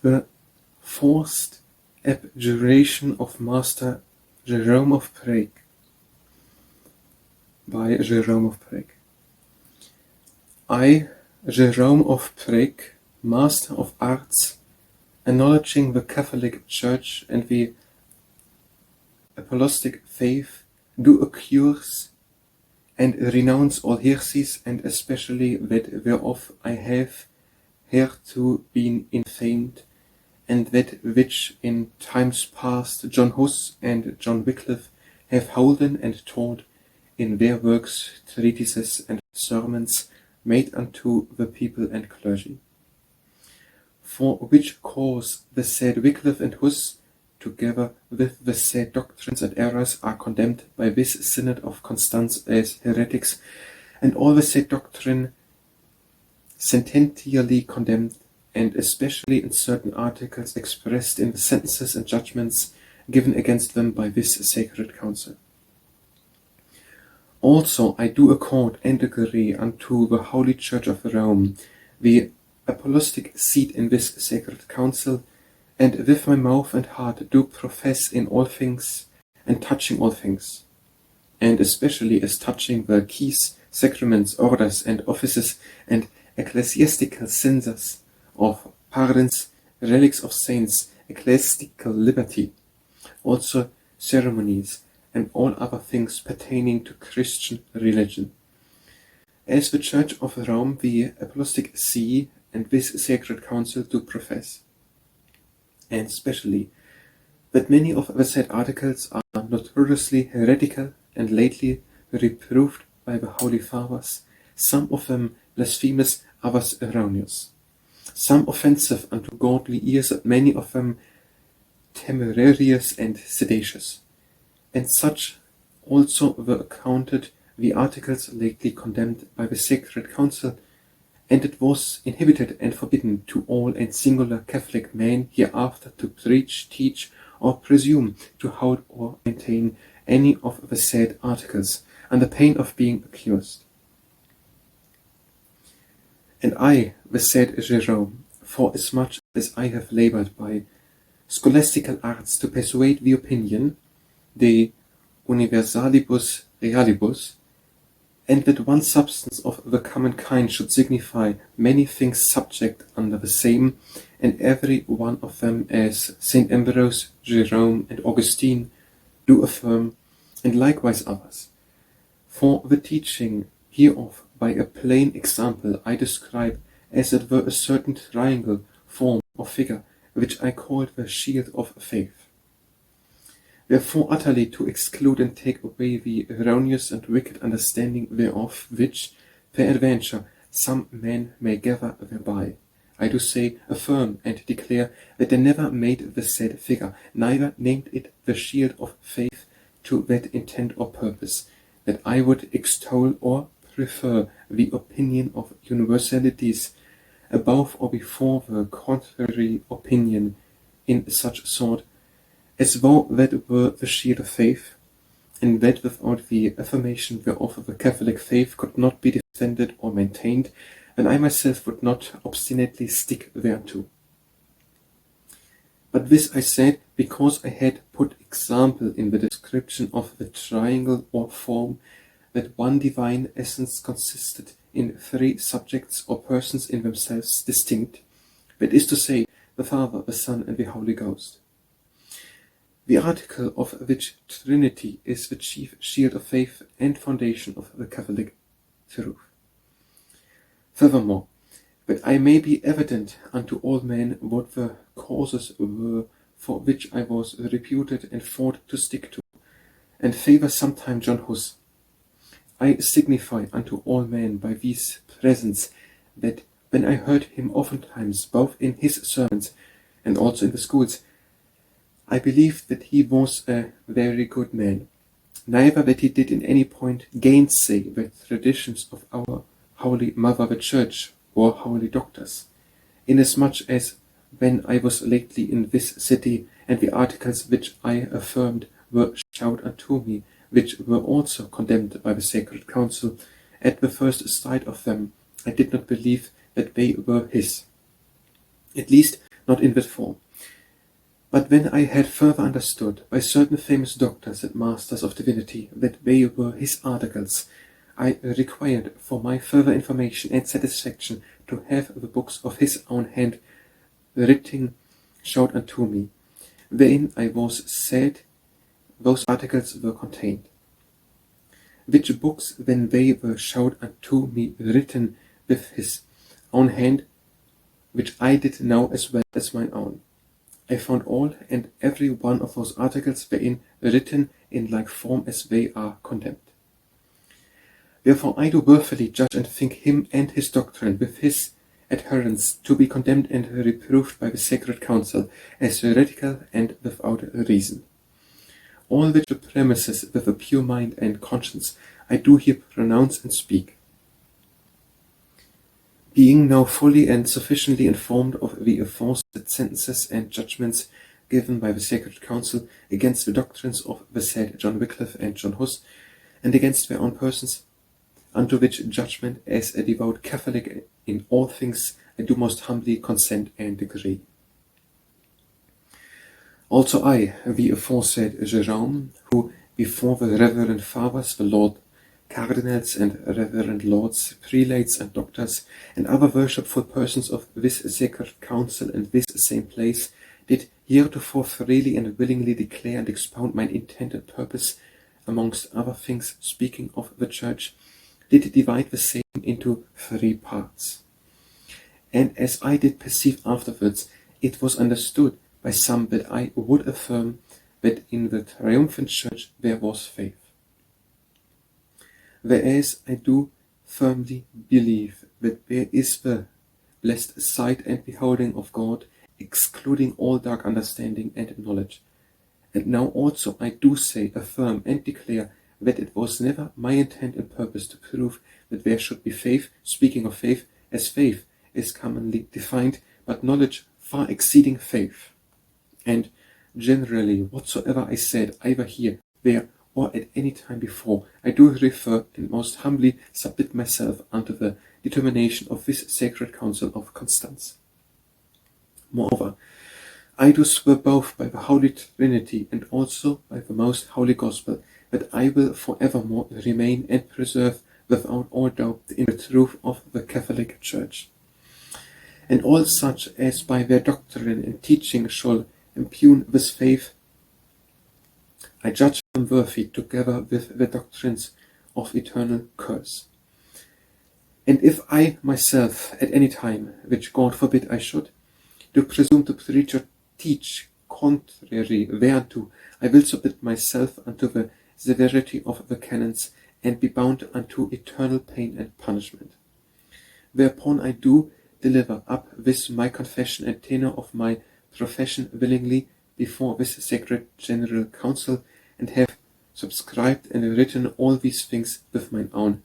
The forced abjuration of Master Jerome of Prague by Jerome of Prague. I, Jerome of Prague, Master of Arts, acknowledging the Catholic Church and the Apostolic faith, do accuse and renounce all heresies, and especially that whereof I have hereto been infamed, and that which in times past John Huss and John Wycliffe have holden and taught in their works, treatises, and sermons made unto the people and clergy. For which cause the said Wycliffe and Huss, together with the said doctrines and errors, are condemned by this Synod of Constance as heretics, and all the said doctrine sententially condemned, and especially in certain articles expressed in the sentences and judgments given against them by this sacred council. Also I do accord and agree unto the Holy Church of Rome, the apostolic seat in this sacred council, and with my mouth and heart do profess in all things and touching all things, and especially as touching the keys, sacraments, orders, and offices, and ecclesiastical censors of pardons, relics of saints, ecclesiastical liberty, also ceremonies, and all other things pertaining to Christian religion. As the Church of Rome, the Apostolic See, and this sacred council do profess, and especially that many of the said articles are notoriously heretical and lately reproved by the Holy Fathers, some of them blasphemous, others erroneous, some offensive unto godly ears, and many of them temerarious and seditious. And such also were accounted the articles lately condemned by the sacred council, and it was inhibited and forbidden to all and singular Catholic men hereafter to preach, teach, or presume to hold or maintain any of the said articles, under pain of being accused. And I, the said Jerome, forasmuch as I have laboured by scholastical arts to persuade the opinion, de universalibus realibus, and that one substance of the common kind should signify many things subject under the same, and every one of them, as St. Ambrose, Jerome, and Augustine do affirm, and likewise others. For the teaching hereof by a plain example I describe as it were a certain triangle, form, or figure, which I call the shield of faith. Wherefore utterly to exclude and take away the erroneous and wicked understanding thereof, which, peradventure, some men may gather thereby, I do say, affirm, and declare that they never made the said figure, neither named it the shield of faith to that intent or purpose, that I would extol or prefer the opinion of universalities above or before the contrary opinion in such sort, as though that were the shield of faith, and that without the affirmation whereof the Catholic faith could not be defended or maintained, and I myself would not obstinately stick thereto. But this I said because I had put example in the description of the triangle or form, that one divine essence consisted in three subjects or persons in themselves distinct, that is to say, the Father, the Son, and the Holy Ghost. The article of which Trinity is the chief shield of faith and foundation of the Catholic truth. Furthermore, that I may be evident unto all men what the causes were for which I was reputed and fought to stick to, and favour sometime John Huss, I signify unto all men by these presents that when I heard him oftentimes both in his sermons and also in the schools, I believed that he was a very good man, neither that he did in any point gainsay the traditions of our Holy Mother the Church or holy doctors, inasmuch as when I was lately in this city, and the articles which I affirmed were showed unto me, which were also condemned by the sacred council, at the first sight of them I did not believe that they were his. At least not in that form. But when I had further understood by certain famous doctors and masters of divinity that they were his articles, I required for my further information and satisfaction to have the books of his own hand written showed unto me, wherein I was said those articles were contained. Which books, when they were showed unto me written with his own hand, which I did know as well as mine own, I found all and every one of those articles therein written in like form as they are condemned. Therefore I do worthily judge and think him and his doctrine with his adherents to be condemned and reproved by the sacred council as heretical and without reason. All which premises with a pure mind and conscience I do here pronounce and speak. Being now fully and sufficiently informed of the aforesaid sentences and judgments given by the sacred council against the doctrines of the said John Wycliffe and John Huss, and against their own persons, unto which judgment as a devout Catholic in all things I do most humbly consent and agree. Also I, the aforesaid Jerome, who before the reverend fathers, the Lord Cardinals and reverend lords, prelates and doctors, and other worshipful persons of this sacred council and this same place, did heretofore freely and willingly declare and expound mine intended purpose, amongst other things speaking of the Church, did divide the same into 3 parts. And as I did perceive afterwards, it was understood by some that I would affirm that in the triumphant Church there was faith. Whereas I do firmly believe that there is the blessed sight and beholding of God, excluding all dark understanding and knowledge. And now also I do say, affirm, and declare that it was never my intent and purpose to prove that there should be faith, speaking of faith, as faith is commonly defined, but knowledge far exceeding faith. And generally, whatsoever I said, either here, there, or at any time before, I do refer and most humbly submit myself unto the determination of this sacred council of Constance. Moreover, I do swear both by the Holy Trinity and also by the most Holy Gospel that I will forevermore remain and preserve without all doubt in the truth of the Catholic Church. And all such as by their doctrine and teaching shall impugn this faith, I judge them worthy together with the doctrines of eternal curse. And if I myself at any time, which God forbid I should, do presume to preach or teach contrary thereunto, I will submit myself unto the severity of the canons, and be bound unto eternal pain and punishment. Whereupon I do deliver up this my confession and tenor of my profession willingly before this sacred general council, and have subscribed and written all these things with mine own